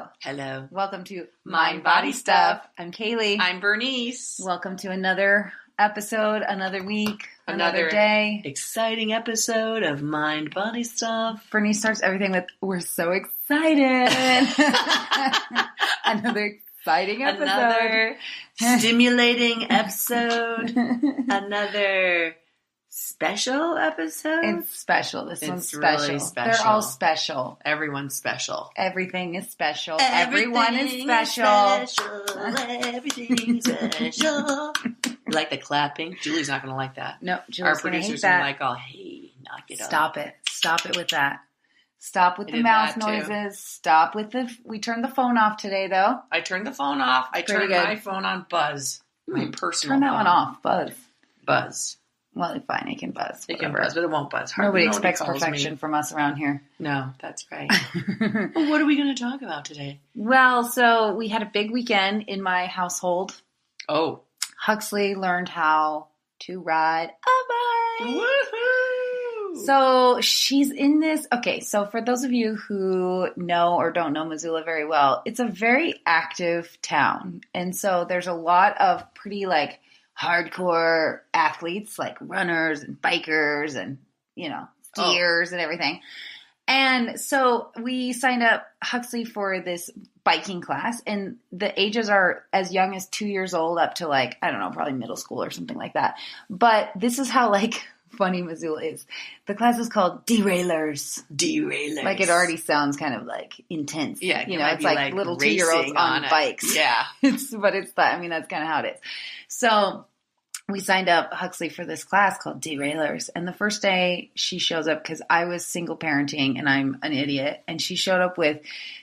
Hello. Hello. Welcome to Mind, Body Stuff. I'm Kaylee. I'm Bernice. Welcome to another episode, another week, another day. Exciting episode of Mind, Body Stuff. Bernice starts everything with, we're so excited. Another exciting episode. Another stimulating episode. Another special episode. It's special. This one's special. Really special. They're all special. Everyone's special. Everything is special. Everyone is special. Everything's special. You like the clapping? Julie's not going to like that. No, Our Julie's going to hate producers that. are like, oh, hey, knock it up. Stop it. Stop it with that. Stop with I the did mouth that, too. noises. Stop with the... We turned the phone off today, though. I turned the phone off. I Pretty turned good. my phone on buzz. My personal Turn that phone. one off. Buzz. Buzz. Well, fine. It can buzz. It can whatever. buzz, but it won't buzz. Nobody Hardly expects calls perfection me. from us around here. No, that's right. Well, what are we going to talk about today? Well, so we had a big weekend in my household. Oh. Huxley learned how to ride a bike. Woohoo! So she's in this. Okay, so for those of you who know or don't know Missoula very well, it's a very active town. And so there's a lot of pretty like hardcore athletes, like runners and bikers and, skiers and everything. And so we signed up Huxley for this biking class, and the ages are as young as 2 years old up to like, I don't know, probably middle school or something like that. But this is how like funny Missoula is. The class is called Derailers. Derailers. Like it already sounds kind of like intense. Yeah. It's like little 2-year-olds on bikes. Yeah. That's kind of how it is. So we signed up Huxley for this class called Derailers. And the first day she shows up, because I was single parenting and I'm an idiot, and she showed up with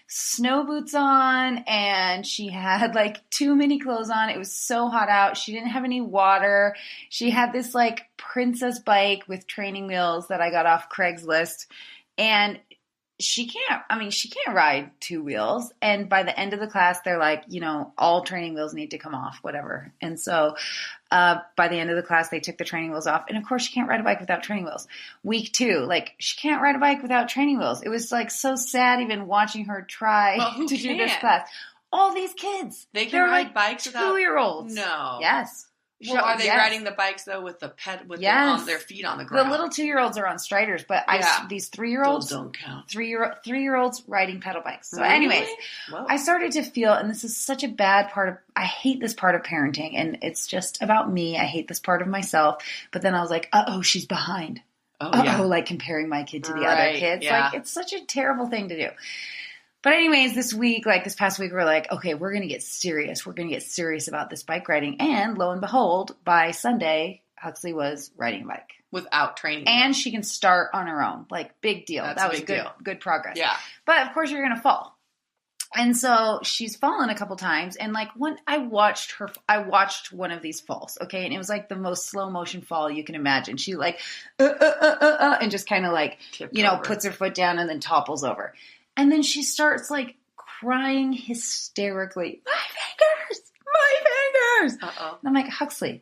snow boots on and she had like too many clothes on. It was so hot out. She didn't have any water. She had this like princess bike with training wheels that I got off Craigslist. And she can't ride 2 wheels. And by the end of the class, they're like, all training wheels need to come off, whatever. And so by the end of the class, they took the training wheels off. And of course, she can't ride a bike without training wheels. Week 2, like she can't ride a bike without training wheels. It was like so sad even watching her try to do this class. All these kids. They're like bikes without 2-year-olds. No. Yes. Well, are they Yes. riding the bikes though with the their feet on the The ground? little 2-year-olds are on Striders, but these 3-year-olds Those don't count. 3-year-olds riding pedal bikes. So Really? anyways, Whoa. I started to feel, and this is such a bad part of, I hate this part of parenting, and it's just about me. I hate this part of myself. But then I was like, she's behind. Like comparing my kid to the other kids. Yeah. Like it's such a terrible thing to do. But anyways, this past week, we're like, okay, we're going to get serious. We're going to get serious about this bike riding. And lo and behold, by Sunday, Huxley was riding a bike. Without training. And she can start on her own. Like, big deal. That was good progress. Yeah. But of course, you're going to fall. And so she's fallen a couple times. And like when I watched one of these falls. Okay. And it was like the most slow motion fall you can imagine. She like, and just kind of like, puts her foot down and then topples over. And then she starts like crying hysterically. My fingers. Uh-oh. And I'm like, Huxley,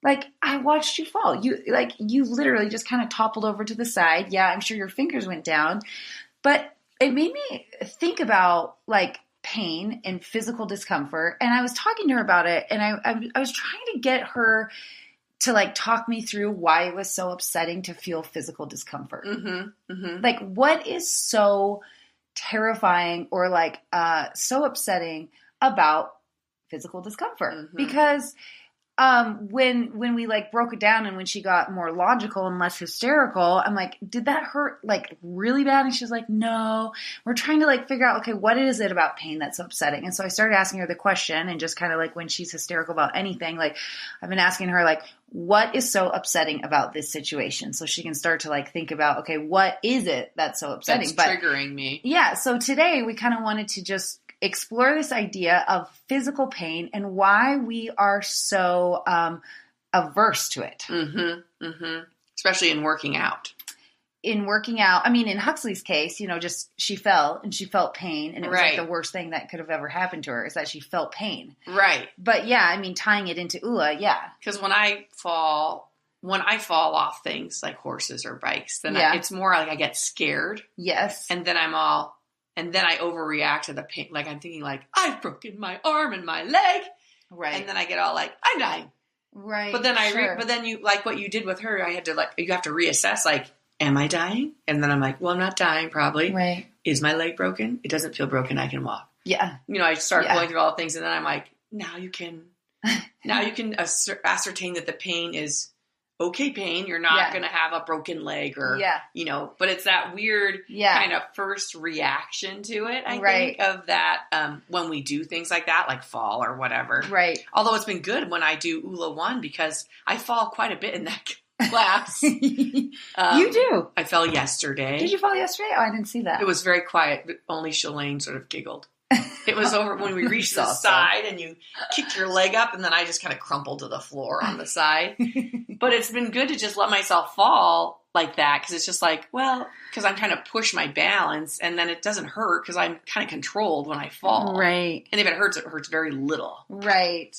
like I watched you fall. You literally just kind of toppled over to the side. Yeah, I'm sure your fingers went down. But it made me think about like pain and physical discomfort. And I was talking to her about it, and I was trying to get her to like talk me through why it was so upsetting to feel physical discomfort. Mm-hmm. Mm-hmm. Like what is so terrifying or like so upsetting about physical discomfort? Mm-hmm. Because when we like broke it down and when she got more logical and less hysterical, I'm like, did that hurt like really bad? And she's like, no, we're trying to like figure out, okay, what is it about pain that's so upsetting? And so I started asking her the question, and just kind of like when she's hysterical about anything, like I've been asking her like, what is so upsetting about this situation? So she can start to like think about, okay, what is it that's so upsetting? That's triggering me. Yeah. So today we kind of wanted to just explore this idea of physical pain and why we are so averse to it. Mm-hmm. Mm-hmm. Especially in working out. In Huxley's case, just she fell and she felt pain, and it was like the worst thing that could have ever happened to her is that she felt pain. Right. But yeah, tying it into Oula, yeah. Because when I fall off things like horses or bikes, then it's more like I get scared. Yes. And then I'm all, And then I overreact to the pain. Like I'm thinking like, I've broken my arm and my leg. Right. And then I get all like, I'm dying. Right. But then but then you, like what you did with her, I had to you have to reassess, like, am I dying? And then I'm like, well, I'm not dying probably. Right. Is my leg broken? It doesn't feel broken. I can walk. Yeah. I start going through all the things, and then I'm like, now you can ascertain that the pain is okay pain. You're not going to have a broken leg or, but it's that weird kind of first reaction to it, I think, of that when we do things like that, like fall or whatever. Right. Although it's been good when I do Oula 1 because I fall quite a bit in that class. You do? I fell yesterday. Did you fall yesterday? Oh, I didn't see that. It was very quiet, but only Shalane sort of giggled. It was over when we reached the side and you kicked your leg up, and then I just kind of crumpled to the floor on the side. But it's been good to just let myself fall like that, because it's just like, well, because I'm kind of push my balance, and then it doesn't hurt because I'm kind of controlled when I fall. Right. And if it hurts very little. Right.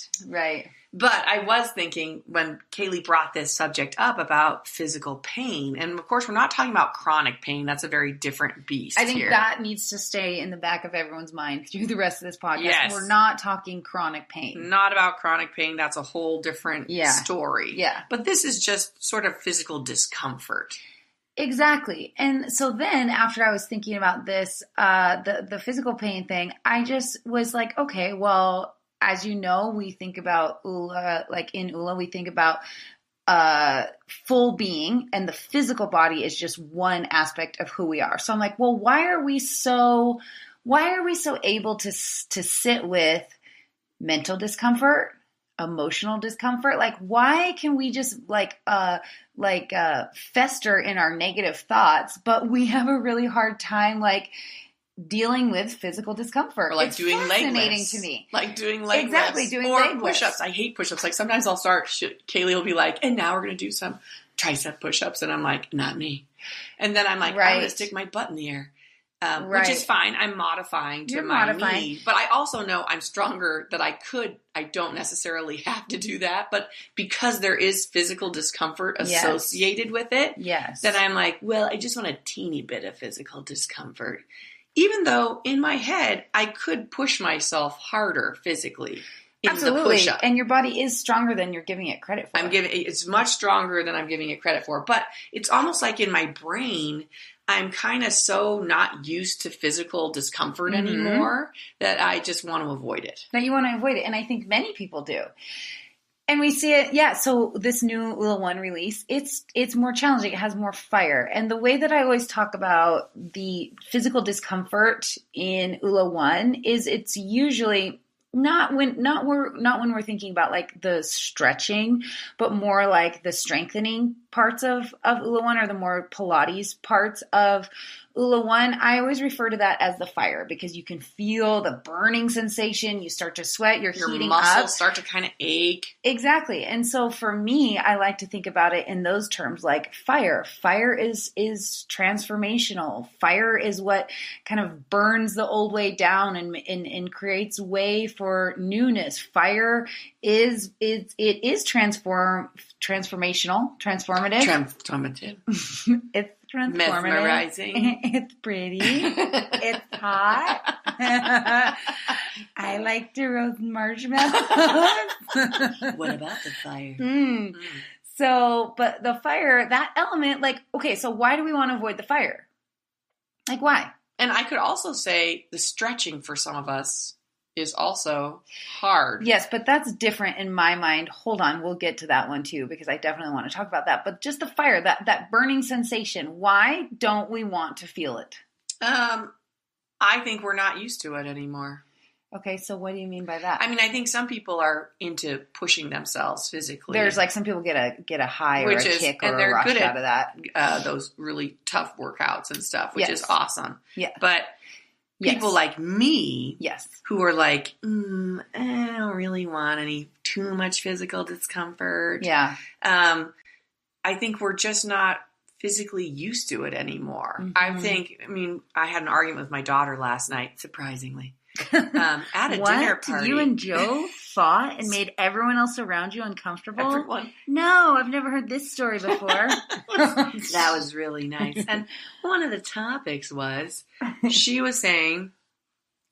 But I was thinking when Kaylee brought this subject up about physical pain, and of course we're not talking about chronic pain. That's a very different beast. I think that needs to stay in the back of everyone's mind through the rest of this podcast. Yes. We're not talking chronic pain. Not about chronic pain. That's a whole different story. Yeah. But this is just sort of physical discomfort. Exactly. And so then after I was thinking about this, the physical pain thing, I just was like, okay, well, as you know, we think about Oula, like in Oula, we think about full being, and the physical body is just one aspect of who we are. So I'm like, well, why are we so able to sit with mental discomfort, emotional discomfort? Like, why can we just fester in our negative thoughts, but we have a really hard time dealing with physical discomfort? Or it's doing leg lifts. to me. Like doing leg exactly, lifts. doing or leg push-ups. lifts. I hate push-ups. Like sometimes I'll start, Kaylee will be like, and now we're going to do some tricep push-ups. And I'm like, not me. And then I'm like, I'm going to stick my butt in the air. Which is fine. I'm modifying to my need. But I also know I'm stronger that I don't necessarily have to do that. But because there is physical discomfort associated with it, then I'm like, well, I just want a teeny bit of physical discomfort. Even though in my head, I could push myself harder physically. Absolutely. And your body is stronger than you're giving it credit for. It's much stronger than I'm giving it credit for. But it's almost like in my brain, I'm kind of so not used to physical discomfort anymore that I just want to avoid it. That you want to avoid it. And I think many people do. And we see it, so this new Oula 1 release, it's more challenging. It has more fire. And the way that I always talk about the physical discomfort in Oula 1 is it's usually not when we're thinking about like the stretching, but more like the strengthening parts of Oula 1 or the more Pilates parts of Oula 1. I always refer to that as the fire because you can feel the burning sensation. You start to sweat. Your heating up. Your muscles start to kind of ache. Exactly. And so for me, I like to think about it in those terms, like fire. Fire is transformational. Fire is what kind of burns the old way down and creates way for newness. Fire is transformational, transformative. It's transformative. Mesmerizing. It's pretty. It's hot. I like to roast marshmallows. What about the fire? So, but the fire, that element, so why do we want to avoid the fire? Like, why? And I could also say the stretching for some of us is also hard. Yes, but that's different in my mind. Hold on, we'll get to that one too, because I definitely want to talk about that. But just the fire, that burning sensation, why don't we want to feel it? I think we're not used to it anymore. Okay, so what do you mean by that? I mean, I think some people are into pushing themselves physically. There's some people get a high or a kick or a rush out of that. Those really tough workouts and stuff, which is awesome. Yeah. But people like me, who are like, I don't really want any too much physical discomfort. Yeah. I think we're just not physically used to it anymore. I had an argument with my daughter last night, surprisingly. at a dinner party. You and Joe fought and made everyone else around you uncomfortable? Everyone. No, I've never heard this story before. That was really nice. And one of the topics was, she was saying,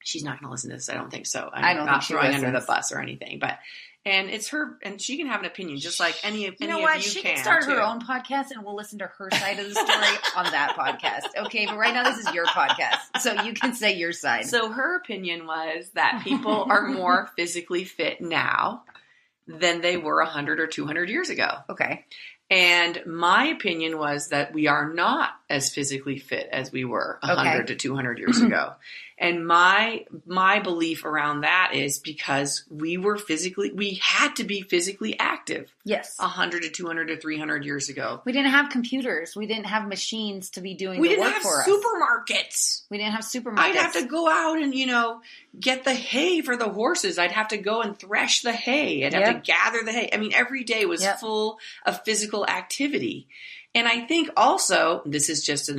she's not going to listen to this, I don't think so. I don't think she throwing listens. under the bus or anything, but... And it's her, and she can have an opinion, just like any of you She can start too. her own podcast, and we'll listen to her side of the story on that podcast. Okay, but right now this is your podcast, so you can say your side. So her opinion was that people are more physically fit now than they were 100 or 200 years ago. Okay. And my opinion was that we are not as physically fit as we were 100 to 200 years ago. And my belief around that is because we had to be physically active. Yes. 100 to 200 to 300 years ago. We didn't have computers. We didn't have machines to be doing the work for us. We didn't have supermarkets. We didn't have supermarkets. I'd have to go out and, get the hay for the horses. I'd have to go and thresh the hay. I'd have to gather the hay. I mean, every day was full of physical activity. And I think also, this is just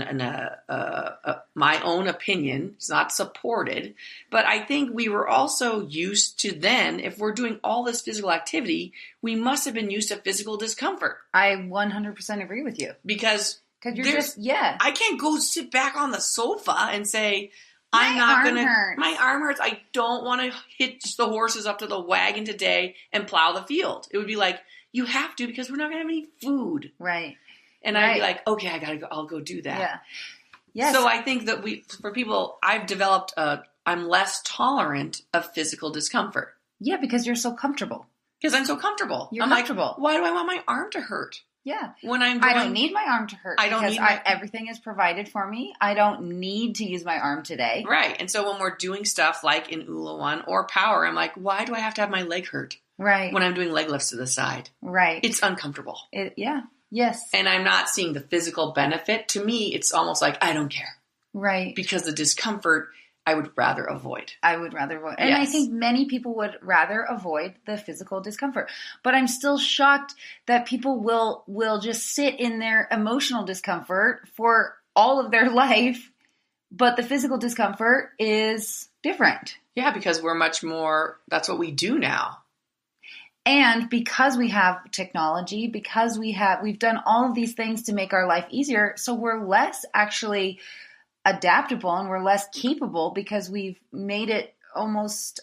my own opinion, it's not supported, but I think we were also used to then, if we're doing all this physical activity, we must have been used to physical discomfort. I 100% agree with you. Because you're I can't go sit back on the sofa and say, my arm hurts. I don't want to hitch the horses up to the wagon today and plow the field. It would be like, you have to, because we're not going to have any food. Right. And I'd be like, okay, I gotta go. I'll go do that. Yeah. Yes. So I think that for people, I've developed I'm less tolerant of physical discomfort. Yeah, because you're so comfortable. Because I'm so comfortable. You're comfortable. Like, why do I want my arm to hurt? Yeah. I don't need my arm to hurt. Everything is provided for me. I don't need to use my arm today. Right. And so when we're doing stuff like in Oula 1 or Power, I'm like, why do I have to have my leg hurt? Right. When I'm doing leg lifts to the side. Right. It's uncomfortable. Yeah. Yes. And I'm not seeing the physical benefit. To me, it's almost like, I don't care. Right. Because the discomfort, I would rather avoid. And I think many people would rather avoid the physical discomfort. But I'm still shocked that people will just sit in their emotional discomfort for all of their life, but the physical discomfort is different. Yeah, because we're much more, that's what we do now. And because we have technology, because we've done all of these things to make our life easier, so we're less actually adaptable and we're less capable because we've made it almost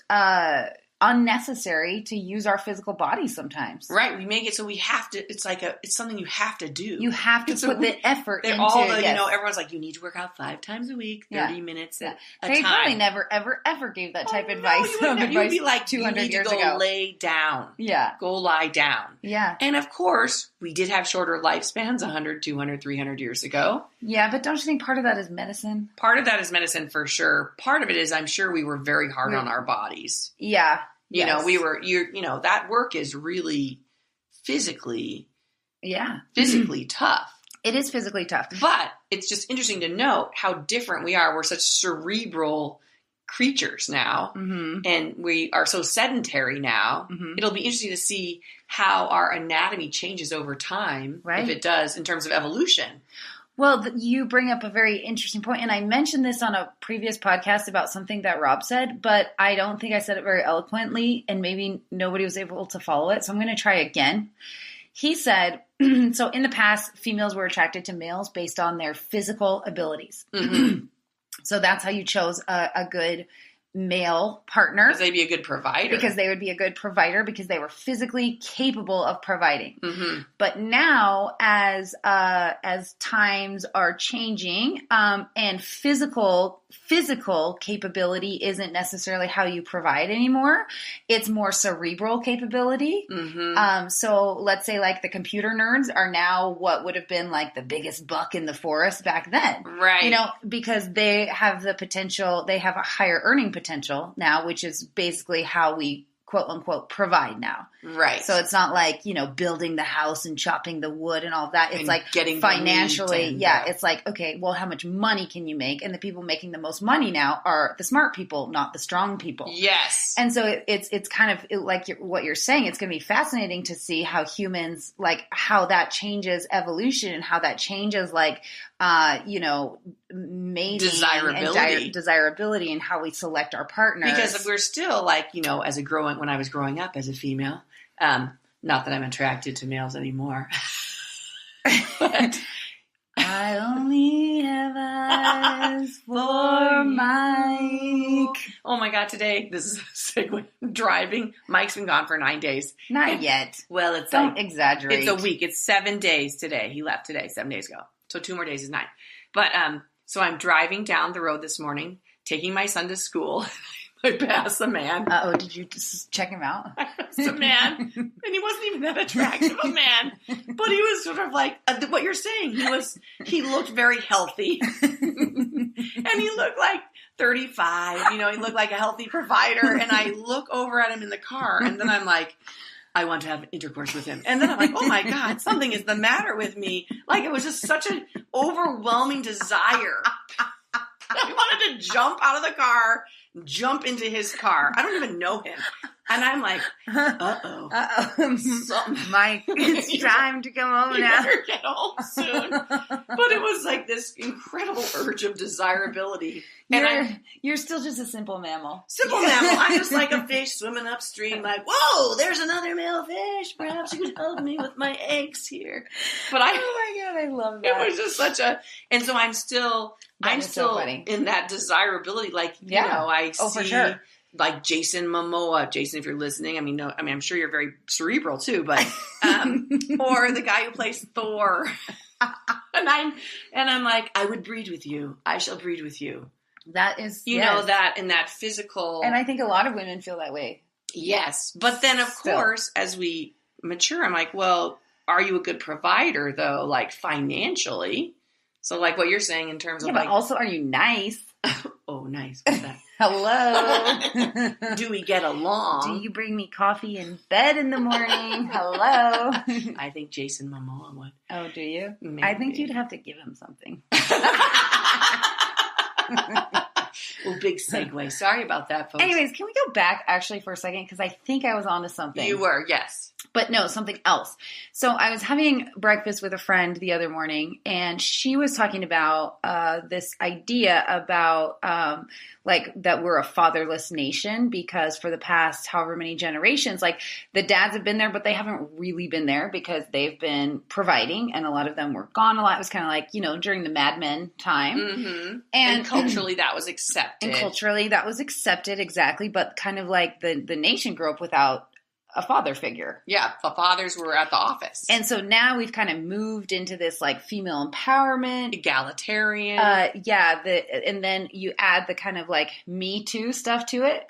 unnecessary to use our physical bodies sometimes. Right. We make it so we have to, it's something you have to do. You have to put the effort into it. Everyone's like, you need to work out 5 times a week, 30 minutes at a time. They probably never, ever gave that type of advice. You'd be like, 200 years ago. Go lay down. Yeah. Go lie down. Yeah. And of course, we did have shorter lifespans 100, 200, 300 years ago. Yeah, but don't you think part of that is medicine? Part of that is medicine for sure. Part of it is, I'm sure we were very hard on our bodies. Yeah. That work is really physically tough. It is physically tough. But it's just interesting to note how different we are. We're such cerebral creatures now, and we are so sedentary now. It'll be interesting to see how our anatomy changes over time, if it does, in terms of evolution. Well, you bring up a very interesting point, and I mentioned this on a previous podcast about something that Rob said, but I don't think I said it very eloquently, and maybe nobody was able to follow it, so I'm going to try again. He said, so in the past, females were attracted to males based on their physical abilities. So that's how you chose a good male partner. Because they'd be a good provider. Because they would be a good provider because they were physically capable of providing. But now, as times are changing, and physical capability isn't necessarily how you provide anymore. It's more cerebral capability. So let's say like the computer nerds are now what would have been like the biggest buck in the forest back then. Right. Because they have the potential, they have a higher earning potential now, which is basically how we quote unquote provide now. Right. So it's not like, building the house and chopping the wood and all of that. It's and like getting financially. It's like, okay, well, how much money can you make? And the people making the most money now are the smart people, not the strong people. Yes. And so it's kind of like what you're saying. It's going to be fascinating to see how humans, like how that changes evolution and how that changes like mating desirability and how we select our partners. Because we're still like, when I was growing up as a female, not that I'm attracted to males anymore. But I only have eyes for Mike. Oh my God, today, this is a segue. Driving. Mike's been gone for 9 days. Not yet. Well, Don't exaggerate. It's a week. It's 7 days today. He left today, 7 days ago. So 2 more days is 9. But, so I'm driving down the road this morning, taking my son to school. I passed a man. Did you just check him out? I passed a man, and he wasn't even that attractive a man, but he was sort of like what you're saying. He looked very healthy, and he looked like 35. He looked like a healthy provider. And I look over at him in the car, and then I'm like, I want to have intercourse with him. And then I'm like, oh my God, something is the matter with me. Like it was just such an overwhelming desire. I wanted to jump out of the car, jump into his car. I don't even know him. And I'm like, uh-oh. Mike, it's time to come home you now. better get home soon. But it was like this incredible urge of desirability. You're still just a simple mammal. Simple mammal. I'm just like a fish swimming upstream like, whoa, there's another male fish. Perhaps you could help me with my eggs here. But oh my God, I love that. It was just such a, and so I'm still in that desirability. Like, I see. For sure. Like Jason Momoa. Jason, if you're listening, I'm sure you're very cerebral too, but, or the guy who plays Thor. and I'm like, I would breed with you. I shall breed with you. That is, that in that physical. And I think a lot of women feel that way. Yes. But then of course, as we mature, I'm like, well, are you a good provider though? Like financially. So like what you're saying in terms of but also are you nice? Oh, nice. What's that? Hello. Do we get along? Do you bring me coffee in bed in the morning? Hello. I think Jason Momoa would. Oh, do you? Maybe. I think you'd have to give him something. Oh, big segue. Sorry about that, folks. Anyways, can we go back actually for a second? Because I think I was onto something. You were, yes. But no, something else. So I was having breakfast with a friend the other morning, and she was talking about this idea about that we're a fatherless nation because for the past however many generations, like the dads have been there, but they haven't really been there because they've been providing, and a lot of them were gone a lot. It was kind of like, during the Mad Men time. Mm-hmm. And culturally that was accepted. Exactly. But kind of like the nation grew up without a father figure. Yeah, the fathers were at the office. And so now we've kind of moved into this like female empowerment. Egalitarian. And then you add the kind of like Me Too stuff to it.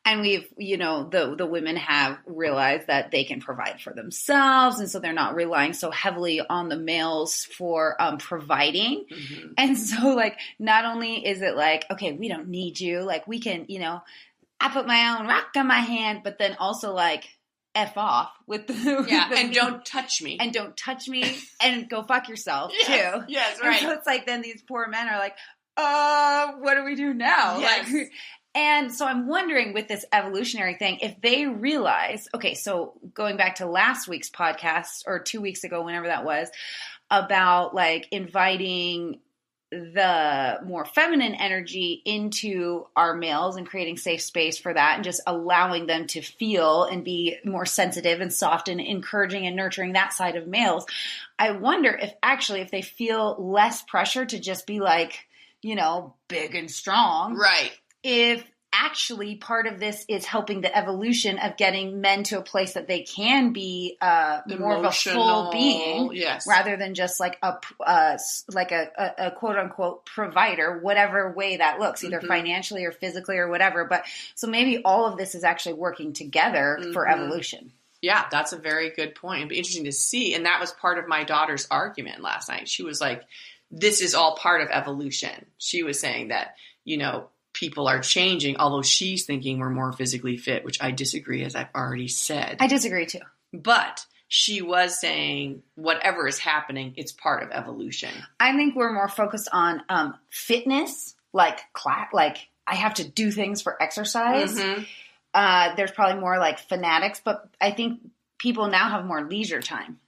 And we've, the women have realized that they can provide for themselves. And so they're not relying so heavily on the males for providing. Mm-hmm. And so like, not only is it like, okay, we don't need you. Like we can, I put my own rock on my hand, but then also like, F off with and don't touch me. And don't touch me and go fuck yourself too. Yes, right. And so it's like then these poor men are like, what do we do now? Yes. Like, and so I'm wondering with this evolutionary thing, if they realize, okay, so going back to last week's podcast or 2 weeks ago, whenever that was, about like inviting the more feminine energy into our males and creating safe space for that and just allowing them to feel and be more sensitive and soft and encouraging and nurturing that side of males. I wonder if they feel less pressure to just be like, big and strong. Right. If actually part of this is helping the evolution of getting men to a place that they can be more of a full being, yes, rather than just like a quote unquote provider, whatever way that looks, either financially or physically or whatever. But so maybe all of this is actually working together for evolution. Yeah, that's a very good point. It'd be interesting to see. And that was part of my daughter's argument last night. She was like, this is all part of evolution. She was saying that, people are changing, although she's thinking we're more physically fit, which I disagree, as I've already said. I disagree too. But she was saying whatever is happening, it's part of evolution. I think we're more focused on fitness, like I have to do things for exercise. Mm-hmm. There's probably more like fanatics, but I think people now have more leisure time.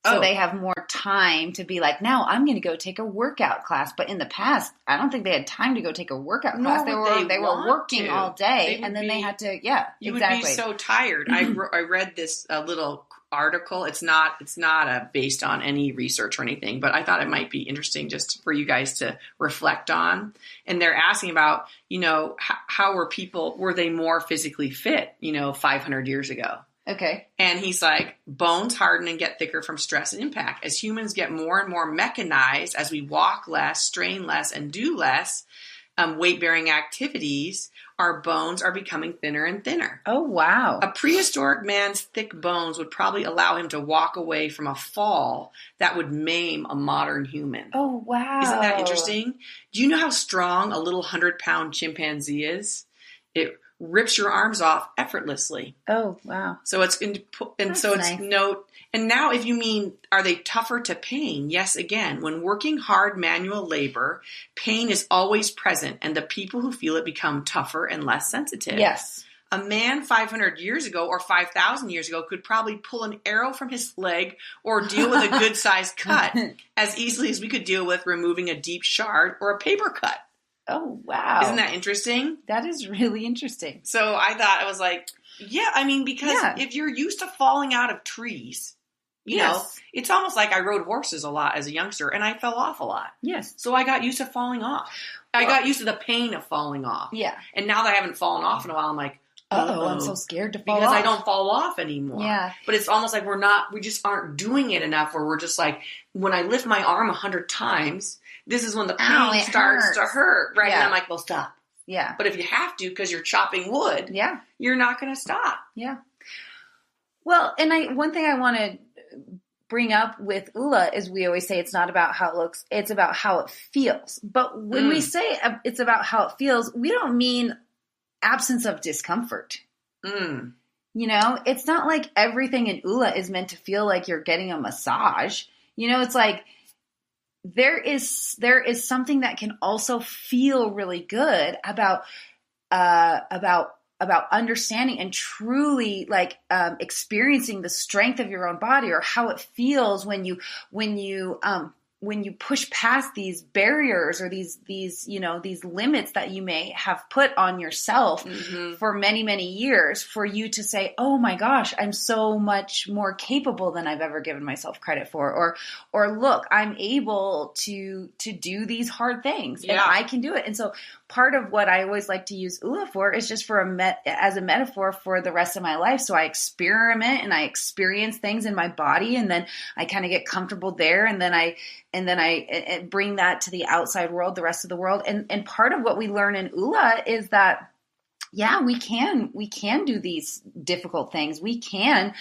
So they have more time to be like, now I'm going to go take a workout class. But in the past, I don't think they had time to go take a workout class. They were working all day, and then they had to, you would be so tired. I read this little article. It's not based on any research or anything, but I thought it might be interesting just for you guys to reflect on. And they're asking about, how were they more physically fit, 500 years ago? Okay. And he's like, bones harden and get thicker from stress and impact. As humans get more and more mechanized, as we walk less, strain less, and do less weight-bearing activities, our bones are becoming thinner and thinner. Oh, wow. A prehistoric man's thick bones would probably allow him to walk away from a fall that would maim a modern human. Oh, wow. Isn't that interesting? Do you know how strong a little 100-pound chimpanzee is? It rips your arms off effortlessly. Oh, wow. So it's nice. And now if you mean, are they tougher to pain? Yes, again, when working hard manual labor, pain is always present, and the people who feel it become tougher and less sensitive. Yes. A man 500 years ago or 5,000 years ago could probably pull an arrow from his leg or deal with a good-sized cut as easily as we could deal with removing a deep shard or a paper cut. Oh, wow. Isn't that interesting? That is really interesting. So I thought, I was like, because if you're used to falling out of trees, you know, it's almost like I rode horses a lot as a youngster and I fell off a lot. Yes. So I got used to falling off. I got used to the pain of falling off. Yeah. And now that I haven't fallen off in a while, I'm like, I'm so scared to fall off. Because I don't fall off anymore. Yeah. But it's almost like we just aren't doing it enough where we're just like, when I lift my arm 100 times, this is when the pain starts to hurt, right? Yeah. And I'm like, well, stop. Yeah. But if you have to because you're chopping wood, you're not going to stop. Yeah. Well, and one thing I want to bring up with Oula is we always say it's not about how it looks, it's about how it feels. But when we say it's about how it feels, we don't mean absence of discomfort. Mm. You know, it's not like everything in Oula is meant to feel like you're getting a massage. You know, it's like there is something that can also feel really good about understanding and truly like experiencing the strength of your own body, or how it feels when you push past these barriers or these limits that you may have put on yourself for many, many years, for you to say, oh my gosh, I'm so much more capable than I've ever given myself credit for, or look, I'm able to do these hard things and I can do it. And so part of what I always like to use Oula for is just as a metaphor for the rest of my life. So I experiment and I experience things in my body, and then I kind of get comfortable there, and then I bring that to the outside world, the rest of the world. And part of what we learn in Oula is that, we can do these difficult things. We can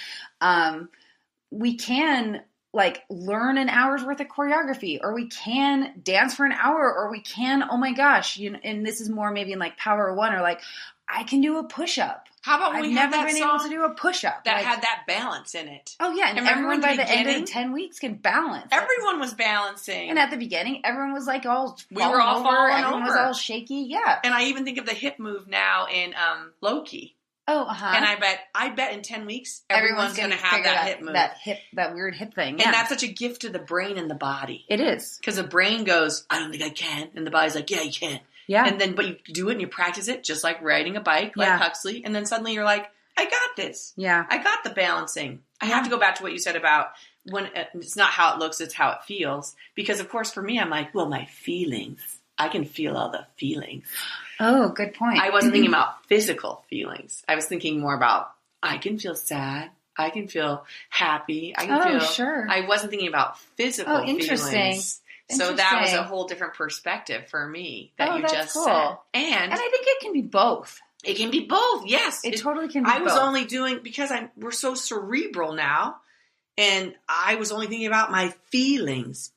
like learn an hour's worth of choreography, or we can dance for an hour, or we can, oh my gosh, and this is more maybe in like Power One, or like I can do a push-up. How about when I've never been able to do a push-up that had that balance in it? Oh yeah, and everyone by the end of the 10 weeks can balance. Everyone was balancing, and at the beginning, everyone was like all falling over. Everyone was all shaky. Yeah, and I even think of the hip move now in Loki. Oh, And I bet in 10 weeks, everyone's going to have that hip move. That weird hip thing. And that's such a gift to the brain and the body. It is. Because the brain goes, I don't think I can. And the body's like, yeah, you can. Yeah. And then, but you do it and you practice it just like riding a bike, like Huxley. And then suddenly you're like, I got this. Yeah. I got the balancing. I have to go back to what you said about when it's not how it looks, it's how it feels. Because of course for me, I'm like, well, my feelings, I can feel all the feelings. Oh, good point. I wasn't thinking about physical feelings. I was thinking more about, I can feel sad. I can feel happy. I can feel. Sure. I wasn't thinking about physical feelings. So that was a whole different perspective for me that you just said. And I think it can be both. It can be both. Yes. It totally can be both. I was only doing, because we're so cerebral now. And I was only thinking about my feelings,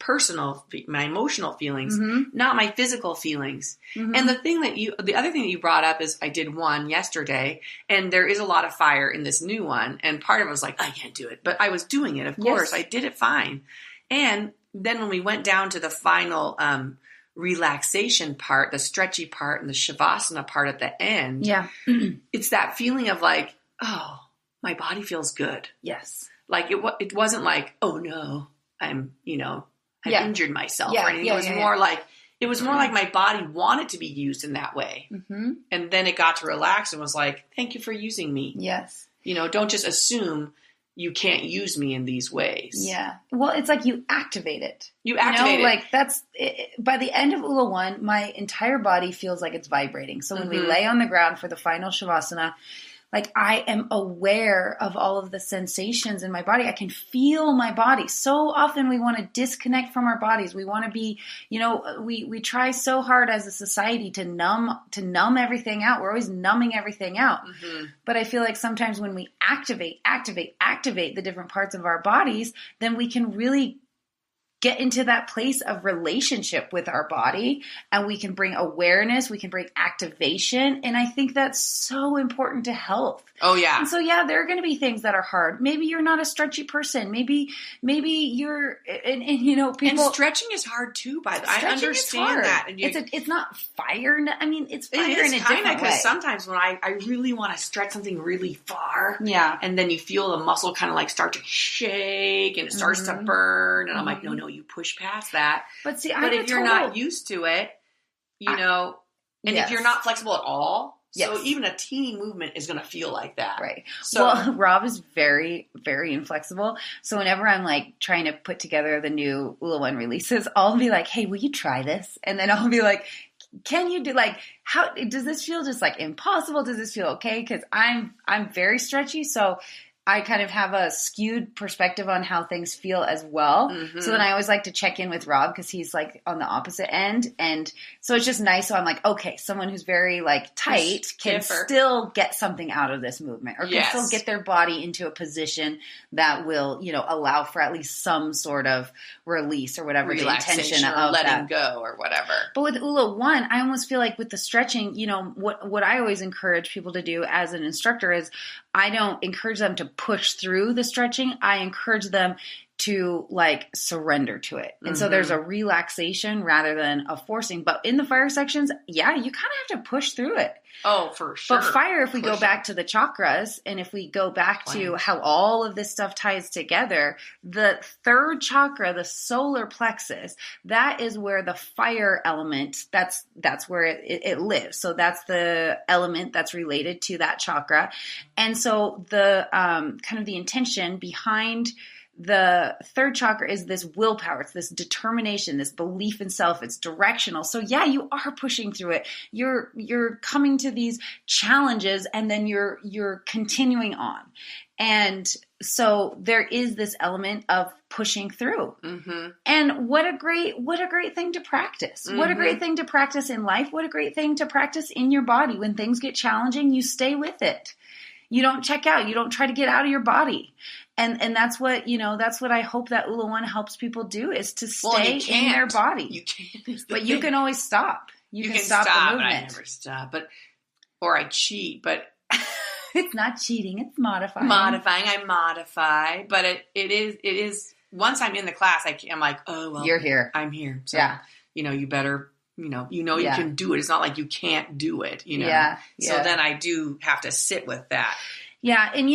my emotional feelings, not my physical feelings. Mm-hmm. And the other thing that you brought up is I did one yesterday, and there is a lot of fire in this new one. And part of it was like, I can't do it, but I was doing it. Of course, I did it fine. And then when we went down to the final relaxation part, the stretchy part, and the shavasana part at the end, it's that feeling of like, oh, my body feels good. Yes. Like it wasn't like, oh no, I'm, I've injured myself or anything. It was more like my body wanted to be used in that way. Mm-hmm. And then it got to relax and was like, thank you for using me. Yes. Don't just assume you can't use me in these ways. Yeah. Well, it's like you activate it. You activate it. Like that's by the end of Oula 1, my entire body feels like it's vibrating. So when we lay on the ground for the final Shavasana, like I am aware of all of the sensations in my body. I can feel my body. So often we want to disconnect from our bodies. We want to be, we try so hard as a society to numb everything out. We're always numbing everything out. Mm-hmm. But I feel like sometimes when we activate the different parts of our bodies, then we can really get into that place of relationship with our body, and we can bring awareness, we can bring activation. And I think that's so important to health. Oh yeah. And so there are going to be things that are hard. Maybe you're not a stretchy person. Maybe you're, and people. And stretching is hard too, by the way. I understand that. And it's not fire. I mean, it's fire in a different way. Because sometimes when I really want to stretch something really far. Yeah. And then you feel the muscle kind of like start to shake and it starts to burn. And I'm like, no, you push past that. But if you're not used to it, if you're not flexible at all, so even a teeny movement is going to feel like that. Right. So Rob is very, very inflexible. So whenever I'm like trying to put together the new Oula 1 releases, I'll be like, hey, will you try this? And then I'll be like, can you do how does this feel just like impossible? Does this feel okay? Because I'm very stretchy. So I kind of have a skewed perspective on how things feel as well. Mm-hmm. So then I always like to check in with Rob because he's like on the opposite end. And so it's just nice. So I'm like, okay, someone who's very like tight can still get something out of this movement, or can still get their body into a position that will, allow for at least some sort of release or whatever the intention of letting go or whatever. But with Oula 1, I almost feel like with the stretching, what I always encourage people to do as an instructor is I don't encourage them to push through the stretching. I encourage them to like surrender to it. And so there's a relaxation rather than a forcing. But in the fire sections, you kind of have to push through it. Oh, for sure. But fire, if we go back to the chakras, and if we go back to how all of this stuff ties together, the third chakra, the solar plexus, that is where the fire element, that's where it lives. So that's the element that's related to that chakra. And so the kind of the intention behind the third chakra is this willpower. It's this determination, this belief in self. It's directional. So you are pushing through it. You're coming to these challenges, and then you're continuing on. And so there is this element of pushing through. Mm-hmm. And what a great thing to practice. Mm-hmm. What a great thing to practice in life. What a great thing to practice in your body. When things get challenging, you stay with it. You don't check out. You don't try to get out of your body. And that's what, that's what I hope that Oula 1 helps people do, is to stay in their body. You can't. But you can always stop. You can stop the movement. I never stop. Or I cheat, but it's not cheating. It's modifying. I modify, but it is, once I'm in the class, I'm like, oh, well. You're here. I'm here. So, you better, you can do it. It's not like you can't do it, Yeah. So then I do have to sit with that. Yeah, and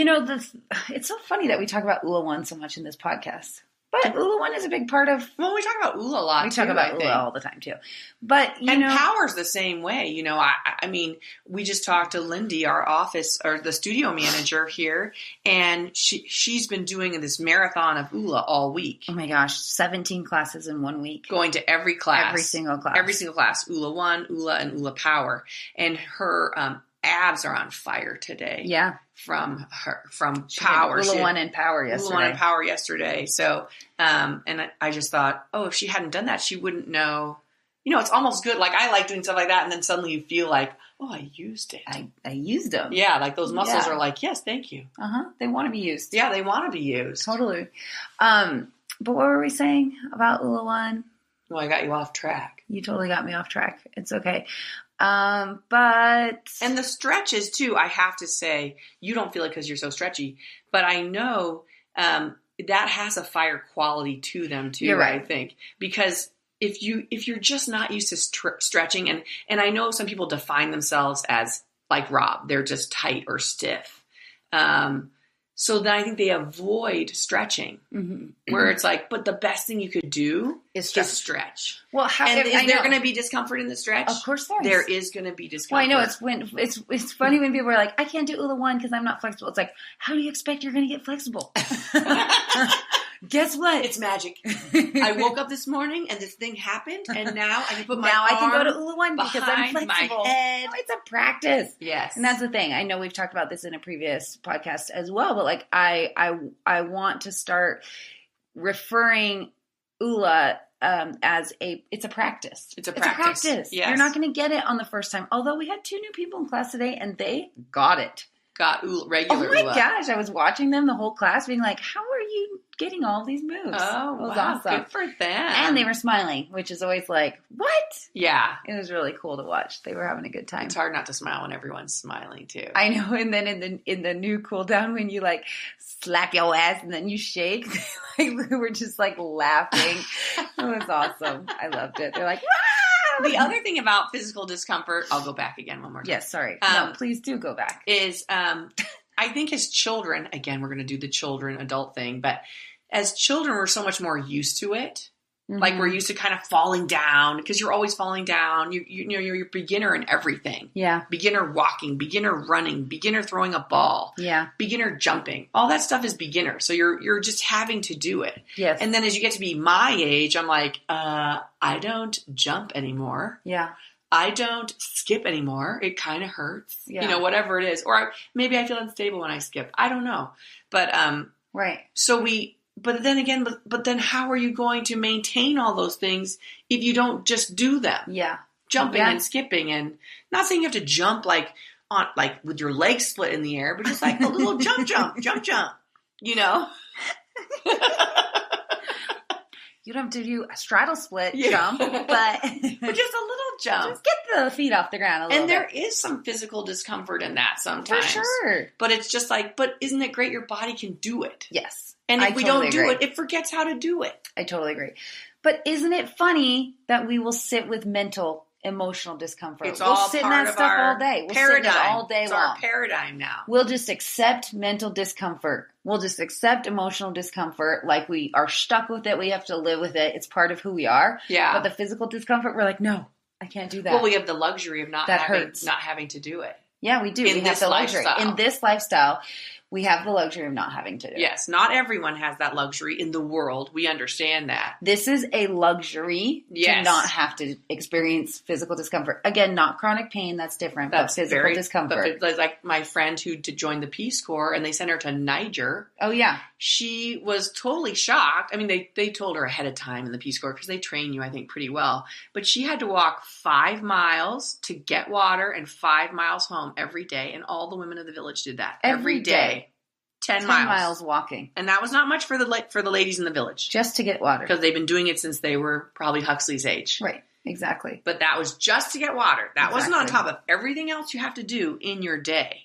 it's so funny that we talk about Oula 1 so much in this podcast. But Oula 1 is a big part of... Well, we talk about Oula a lot, We talk about Oula all the time, too. But, Power's the same way. I mean, we just talked to Lindy, our office, or the studio manager here, and she's been doing this marathon of Oula all week. Oh my gosh, 17 classes in 1 week. Going to every class. Every single class. Every single class. Oula 1, Oula, and Oula Power. And her abs are on fire today. Yeah. From Power. Oula 1 and Power yesterday. Oula 1 and Power yesterday. So, and I just thought, if she hadn't done that, she wouldn't know. It's almost good. Like, I like doing stuff like that, and then suddenly you feel like, I used it. I used them. Yeah, like those muscles are like, yes, thank you. They want to be used. Yeah, they want to be used. Totally. But what were we saying about Oula 1? Well, I got you off track. You totally got me off track. It's okay. But... And the stretches, too, I have to say, you don't feel it because you're so stretchy, but I know that has a fire quality to them, too, you're right. I think. Because if you're just not used to stretching, and I know some people define themselves as, like Rob, they're just tight or stiff. So then I think they avoid stretching, where it's like, but the best thing you could do is stretch. Well, is there going to be discomfort in the stretch? Of course there is. There is going to be discomfort. Well, I know it's funny when people are like, I can't do Oula 1 because I'm not flexible. It's like, how do you expect you're going to get flexible? Guess what? It's magic. I woke up this morning and this thing happened, and now I can put my arm I can go to Oula 1 because I'm flexible. My head. No, it's a practice. Yes. And that's the thing. I know we've talked about this in a previous podcast as well, but like I want to start referring Oula as it's a practice. It's a practice. Yes. You're not going to get it on the first time. Although we had 2 new people in class today and they got it. Got regular Oula. Oh my gosh, I was watching them the whole class being like, how are you getting all these moves? Oh, it was wow. awesome. Good for them. And they were smiling, which is always like, what? Yeah. It was really cool to watch. They were having a good time. It's hard not to smile when everyone's smiling too. I know. And then in the new cool down, when you like slap your ass and then you shake, like we were just like laughing. It was awesome. I loved it. They're like, ah! The other thing about physical discomfort, I'll go back again one more time. Yes, sorry. No, please do go back. Is I think as children, again, we're going to do the children adult thing, but as children, we're so much more used to it. Mm-hmm. Like we're used to kind of falling down because you're always falling down. You're a beginner in everything. Yeah. Beginner walking, beginner running, beginner throwing a ball. Yeah. Beginner jumping. All that stuff is beginner. So you're just having to do it. Yes. And then as you get to be my age, I'm like, I don't jump anymore. Yeah. I don't skip anymore. It kind of hurts, yeah. Whatever it is. Or maybe I feel unstable when I skip. I don't know. But, right. So but then how are you going to maintain all those things if you don't just do them? Yeah. Jumping and skipping, and not saying you have to jump like with your legs split in the air, but just like a little jump, You don't have to do a straddle split jump, but just a little jump. Just get the feet off the ground a little bit. And there is some physical discomfort in that sometimes. For sure. But it's just like, but isn't it great your body can do it? Yes. And if we don't do it, it forgets how to do it. I totally agree. But isn't it funny that we will sit with emotional discomfort? We'll sit in that stuff all day. We'll sit in it all day long. It's our paradigm now. We'll just accept mental discomfort. We'll just accept emotional discomfort like we are stuck with it. We have to live with it. It's part of who we are. Yeah. But the physical discomfort, we're like, no, I can't do that. Well, we have the luxury of not having to do it. Yeah, we do. We have the luxury. In this lifestyle, we have the luxury of not having to do it. Yes, not everyone has that luxury in the world. We understand that. This is a luxury to not have to experience physical discomfort. Again, not chronic pain. That's different. That's but physical discomfort. But like my friend who joined the Peace Corps and they sent her to Niger. Oh, yeah. She was totally shocked. I mean, they told her ahead of time in the Peace Corps because they train you, I think, pretty well. But she had to walk 5 miles to get water and 5 miles home every day. And all the women of the village did that every day. 10 miles walking. And that was not much for the ladies in the village. Just to get water. Because they've been doing it since they were probably Huxley's age. Right. Exactly. But that was just to get water. That wasn't on top of everything else you have to do in your day.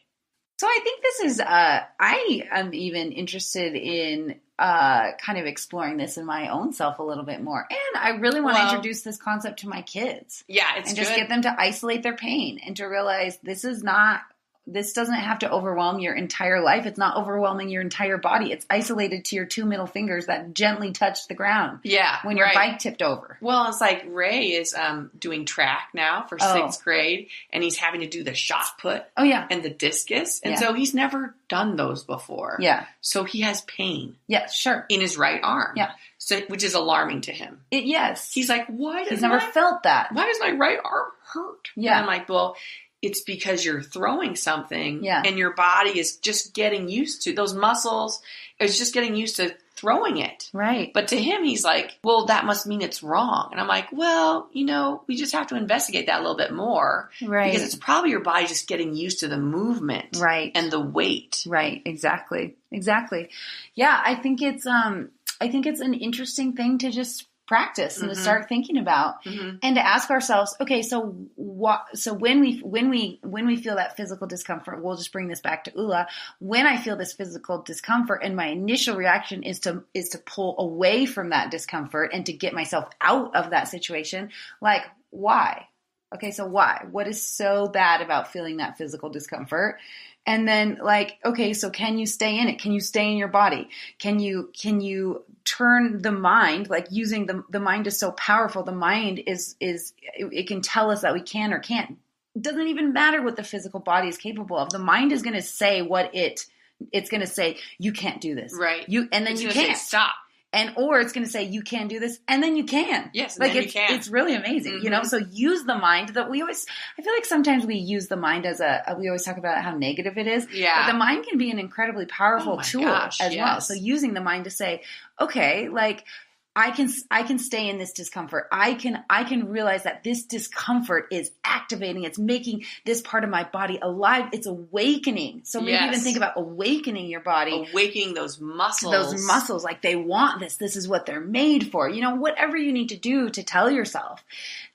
So I think this is, I am even interested in kind of exploring this in my own self a little bit more. And I really want to introduce this concept to my kids. Yeah, it's and just get them to isolate their pain and to realize this doesn't have to overwhelm your entire life. It's not overwhelming your entire body. It's isolated to your 2 middle fingers that gently touch the ground. Yeah. When your bike tipped over. Well, it's like Ray is doing track now for 6th grade, and he's having to do the shot put. Oh, yeah. And the discus. And so he's never done those before. Yeah. So he has pain. Yeah, sure. In his right arm. Yeah. So, which is alarming to him. Yes. He's like, he's never felt that. Why does my right arm hurt? Yeah. And I'm like, well, it's because you're throwing something and your body is just getting used to those muscles. It's just getting used to throwing it. Right. But to him, he's like, well, that must mean it's wrong. And I'm like, well, we just have to investigate that a little bit more. Right. Because it's probably your body just getting used to the movement. Right. And the weight. Right. Exactly. Yeah. I think it's an interesting thing to just practice and to start thinking about and to ask ourselves, okay, so when we feel that physical discomfort, we'll just bring this back to Oula. When I feel this physical discomfort and my initial reaction is to pull away from that discomfort and to get myself out of that situation, like why? Okay, so why? What is so bad about feeling that physical discomfort? And then like, okay, so can you stay in it? Can you stay in your body? Can you turn the mind, like using the mind is so powerful. The mind it can tell us that we can or can't. It doesn't even matter what the physical body is capable of. The mind is going to say what it's going to say, you can't do this. Right. And then you can't stop. Or it's going to say, you can do this, and then you can. Yes, like then you can. It's really amazing, So use the mind I feel like sometimes we use the mind as we always talk about how negative it is. Yeah. But the mind can be an incredibly powerful tool well. So using the mind to say, okay, like, I can stay in this discomfort. I can realize that this discomfort is activating. It's making this part of my body alive. It's awakening. So maybe even think about awakening your body. Awakening those muscles. Those muscles, like they want this. This is what they're made for. Whatever you need to do to tell yourself.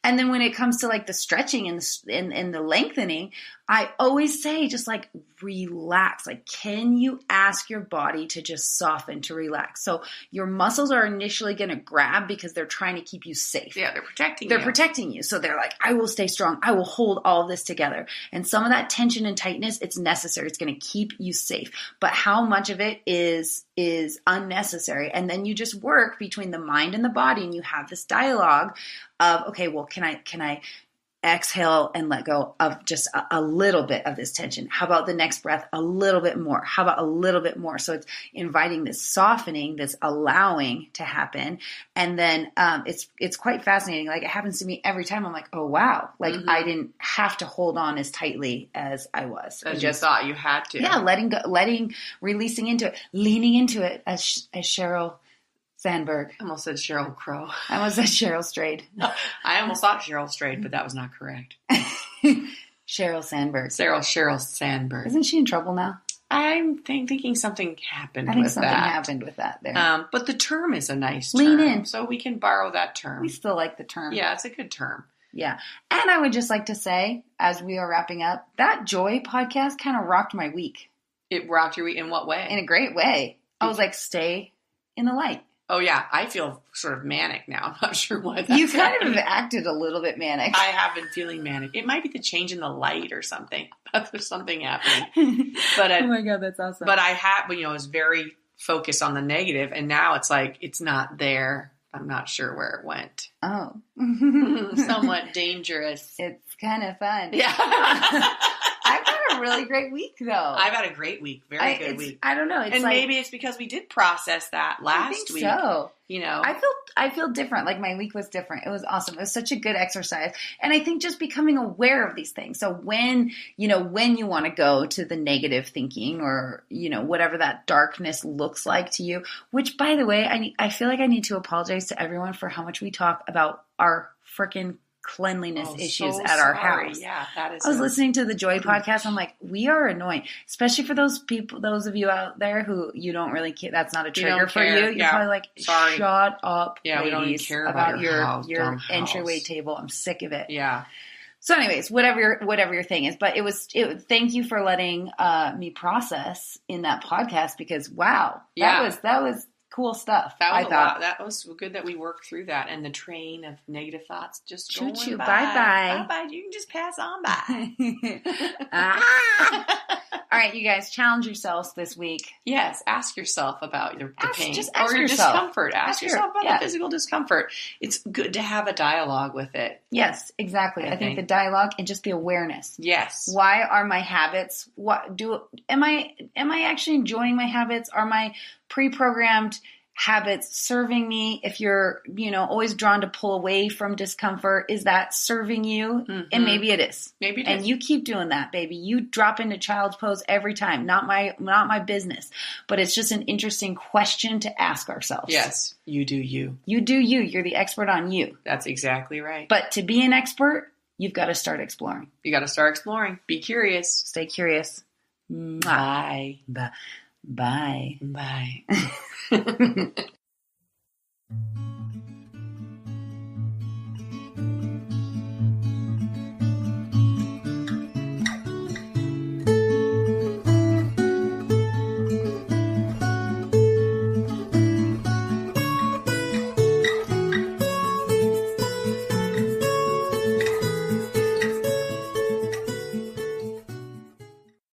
And then when it comes to like the stretching and the lengthening, I always say just like relax. Like, can you ask your body to just soften, to relax? So your muscles are initially going to grab because they're trying to keep you safe. Yeah, they're protecting you. They're protecting you. So they're like, I will stay strong. I will hold all of this together. And some of that tension and tightness, it's necessary. It's going to keep you safe. But how much of it is unnecessary? And then you just work between the mind and the body, and you have this dialogue of, okay, well, can I exhale and let go of just a little bit of this tension? How about the next breath? A little bit more. How about a little bit more? So it's inviting this softening, this allowing to happen. And then it's quite fascinating. Like, it happens to me every time. I'm like, oh, wow. Like, I didn't have to hold on as tightly as I was. As you thought you had to. Yeah, releasing into it, leaning into it, as Sheryl Sandberg. I almost said Sheryl Crow. I almost said Cheryl Strayed. I almost thought Cheryl Strayed, but that was not correct. Sheryl Sandberg. Cheryl Sandberg. Isn't she in trouble now? I'm thinking something happened with that. I think something happened with that there. But the term is a nice term. Lean in. So we can borrow that term. We still like the term. Yeah, it's a good term. Yeah. And I would just like to say, as we are wrapping up, that Joy podcast kind of rocked my week. It rocked your week in what way? In a great way. I was like, stay in the light. Oh, yeah. I feel sort of manic now. I'm not sure why that's You kind of acted a little bit manic. I have been feeling manic. It might be the change in the light or something. There's something happening. But oh, my God, that's awesome. But I was very focused on the negative, and now it's like it's not there. I'm not sure where it went. Oh. Somewhat dangerous. It's kind of fun. Yeah. I've had a really great week, though. I've had a great week. Very good week. I don't know. And maybe it's because we did process that last week. So. I feel different. Like, my week was different. It was awesome. It was such a good exercise. And I think just becoming aware of these things. So when you want to go to the negative thinking or, whatever that darkness looks like to you, which, by the way, I feel like I need to apologize to everyone for how much we talk about our freaking cleanliness issues at our house. Yeah, that is. I was listening to the Joy podcast. I'm like, we are annoying, especially for those people, those of you out there who you don't really care. That's not a trigger for you. You're probably like, sorry, shut up, ladies, we don't even care about your entryway table. I'm sick of it. Yeah. So, anyways, whatever your thing is, but thank you for letting me process in that podcast, because wow, that was cool stuff. That was lot. That was good that we worked through that, and the train of negative thoughts just going by. Bye bye. You can just pass on by. All right, you guys, challenge yourselves this week. Yes, ask yourself about the pain or your yourself. Discomfort. Ask yourself about the physical discomfort. It's good to have a dialogue with it. Yes, exactly. I think the dialogue and just the awareness. Yes. Why are my habits? Am I actually enjoying my habits? Are my pre-programmed habits serving me? If you're, always drawn to pull away from discomfort, is that serving you? Mm-hmm. And maybe it is. Maybe it is. And you keep doing that, baby. You drop into child's pose every time. Not my business. But it's just an interesting question to ask ourselves. Yes. You do you. You do you. You're the expert on you. That's exactly right. But to be an expert, you've got to start exploring. You got to start exploring. Be curious. Stay curious. Bye. Bye. Bye.